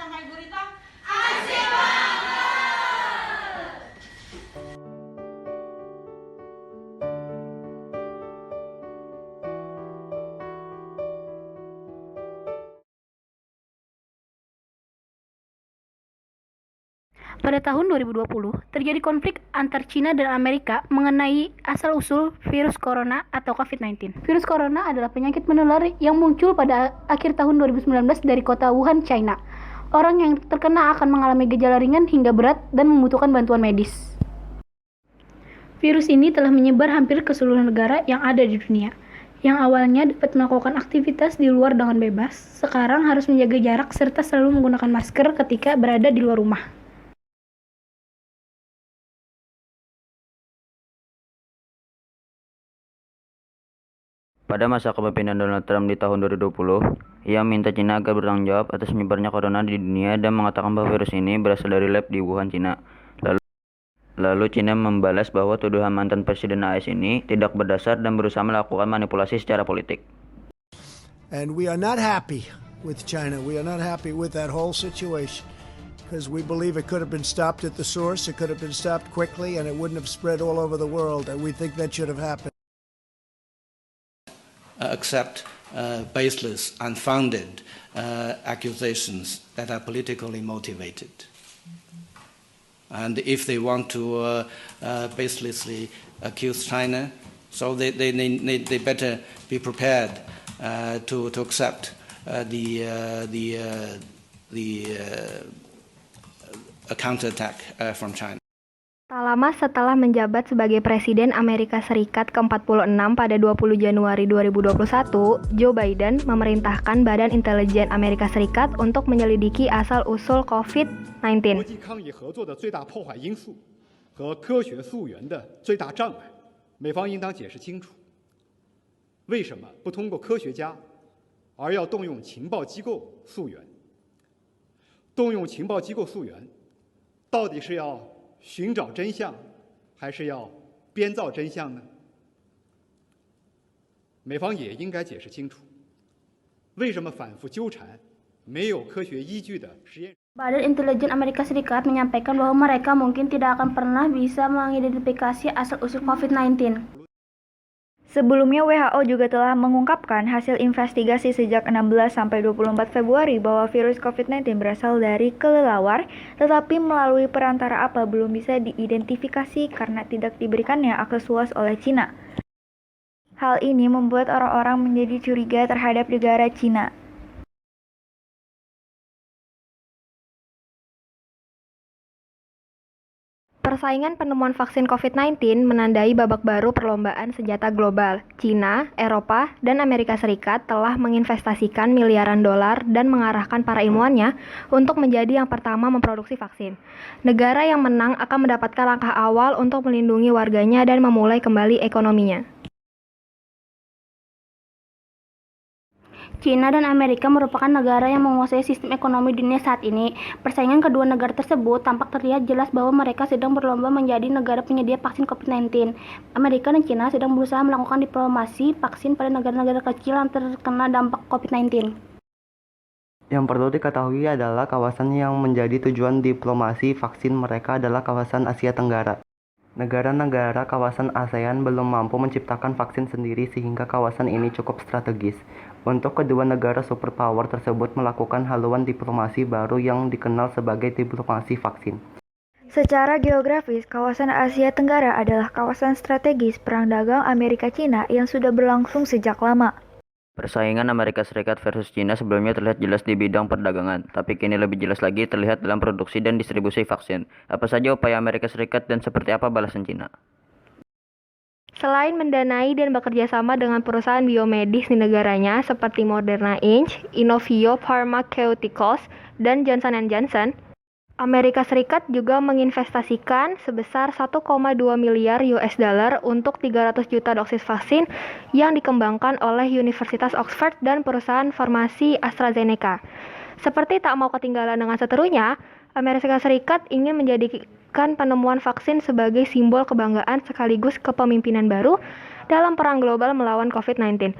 Shanghai Gurita? Asik banget! Pada tahun 2020, terjadi konflik antar Cina dan Amerika mengenai asal-usul virus corona atau COVID-19. Virus corona adalah penyakit menular yang muncul pada akhir tahun 2019 dari kota Wuhan, China. Orang yang terkena akan mengalami gejala ringan hingga berat dan membutuhkan bantuan medis. Virus ini telah menyebar hampir ke seluruh negara yang ada di dunia. Yang awalnya dapat melakukan aktivitas di luar dengan bebas, sekarang harus menjaga jarak serta selalu menggunakan masker ketika berada di luar rumah. Pada masa kepemimpinan Donald Trump di tahun 2020, ia minta Cina agar bertanggung jawab atas menyebarnya corona di dunia dan mengatakan bahwa virus ini berasal dari lab di Wuhan, Cina. Lalu Cina membalas bahwa tuduhan mantan Presiden AS ini tidak berdasar dan berusaha melakukan manipulasi secara politik. And we are not happy with China. We are not happy with that whole situation because we believe it could have been stopped at the source, it could have been stopped quickly, and it wouldn't have spread all over the world. And we think that should have happened. Accept baseless, unfounded accusations that are politically motivated. And if they want to baselessly accuse China, so they better be prepared to accept the counterattack from China. Tak lama setelah menjabat sebagai Presiden Amerika Serikat ke-46 pada 20 Januari 2021, Joe Biden memerintahkan Badan Intelijen Amerika Serikat untuk menyelidiki asal-usul COVID-19. 国际抗疫合作的最大破坏因素和科学溯源的最大障碍，美方应当解释清楚，为什么不通过科学家，而要动用情报机构溯源？动用情报机构溯源，到底是要寻找真相，还是要编造真相呢？美方也应该解释清楚，为什么反复纠缠没有科学依据的实验。 Badan Intelijen Amerika Serikat menyampaikan bahwa mereka mungkin tidak akan pernah bisa mengidentifikasi asal-usul COVID-19. Sebelumnya WHO juga telah mengungkapkan hasil investigasi sejak 16-24 Februari bahwa virus COVID-19 berasal dari kelelawar, tetapi melalui perantara apa belum bisa diidentifikasi karena tidak diberikannya akses luas oleh Cina. Hal ini membuat orang-orang menjadi curiga terhadap negara Cina. Persaingan penemuan vaksin COVID-19 menandai babak baru perlombaan senjata global. Cina, Eropa, dan Amerika Serikat telah menginvestasikan miliaran dolar dan mengarahkan para ilmuwannya untuk menjadi yang pertama memproduksi vaksin. Negara yang menang akan mendapatkan langkah awal untuk melindungi warganya dan memulai kembali ekonominya. China dan Amerika merupakan negara yang menguasai sistem ekonomi dunia saat ini. Persaingan kedua negara tersebut tampak terlihat jelas bahwa mereka sedang berlomba menjadi negara penyedia vaksin COVID-19. Amerika dan China sedang berusaha melakukan diplomasi vaksin pada negara-negara kecil yang terkena dampak COVID-19. Yang perlu diketahui adalah kawasan yang menjadi tujuan diplomasi vaksin mereka adalah kawasan Asia Tenggara. Negara-negara kawasan ASEAN belum mampu menciptakan vaksin sendiri sehingga kawasan ini cukup strategis. Untuk kedua negara superpower tersebut melakukan haluan diplomasi baru yang dikenal sebagai diplomasi vaksin. Secara geografis, kawasan Asia Tenggara adalah kawasan strategis perang dagang Amerika-Cina yang sudah berlangsung sejak lama. Persaingan Amerika Serikat versus Cina sebelumnya terlihat jelas di bidang perdagangan, tapi kini lebih jelas lagi terlihat dalam produksi dan distribusi vaksin. Apa saja upaya Amerika Serikat dan seperti apa balasan Cina? Selain mendanai dan bekerja sama dengan perusahaan biomedis di negaranya seperti Moderna Inc., Inovio Pharmaceuticals, dan Johnson & Johnson, Amerika Serikat juga menginvestasikan sebesar 1,2 miliar US dollar untuk 300 juta dosis vaksin yang dikembangkan oleh Universitas Oxford dan perusahaan farmasi AstraZeneca. Seperti tak mau ketinggalan dengan seterunya, Amerika Serikat ingin menjadikan penemuan vaksin sebagai simbol kebanggaan sekaligus kepemimpinan baru dalam perang global melawan COVID-19.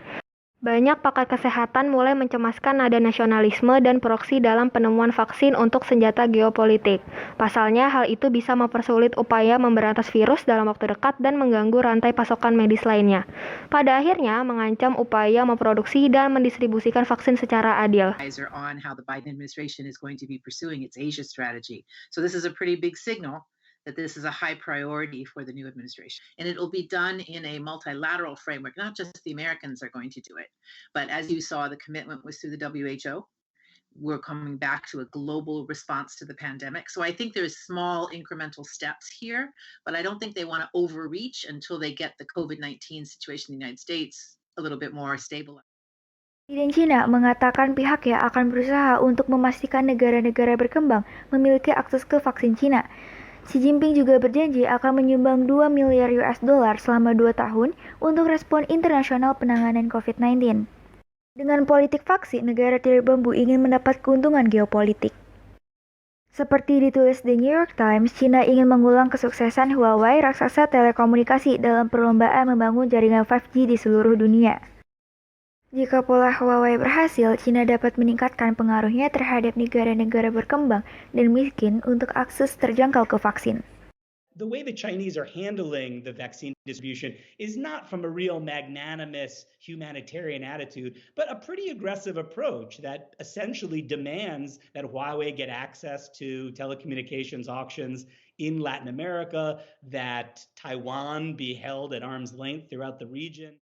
Banyak pakar kesehatan mulai mencemaskan nada nasionalisme dan proksi dalam penemuan vaksin untuk senjata geopolitik. Pasalnya, hal itu bisa mempersulit upaya memberantas virus dalam waktu dekat dan mengganggu rantai pasokan medis lainnya. Pada akhirnya, mengancam upaya memproduksi dan mendistribusikan vaksin secara adil. On how the Biden administration is going to be pursuing its Asia strategy. So this is a pretty big signal that this is a high priority for the new administration. And it will be done in a multilateral framework, not just the Americans are going to do it, but as you saw, the commitment was through the WHO. We're coming back to a global response to the pandemic. So I think there's small incremental steps here, but I don't think they want to overreach until they get the COVID-19 situation in the United States a little bit more stable. Presiden Cina mengatakan pihaknya akan berusaha untuk memastikan negara-negara berkembang memiliki akses ke vaksin Cina. Xi Jinping juga berjanji akan menyumbang 2 miliar US dollar selama 2 tahun untuk respon internasional penanganan COVID-19. Dengan politik vaksin, negara tirai bambu ingin mendapat keuntungan geopolitik. Seperti ditulis The New York Times, Cina ingin mengulang kesuksesan Huawei, raksasa telekomunikasi, dalam perlombaan membangun jaringan 5G di seluruh dunia. Jika pola Huawei berhasil, Cina dapat meningkatkan pengaruhnya terhadap negara-negara berkembang dan miskin untuk akses terjangkau ke vaksin. The way the Chinese are handling the vaccine distribution is not from a real magnanimous humanitarian attitude, but a pretty aggressive approach that essentially demands that Huawei get access to telecommunications auctions in Latin America, that Taiwan be held at arm's length throughout the region.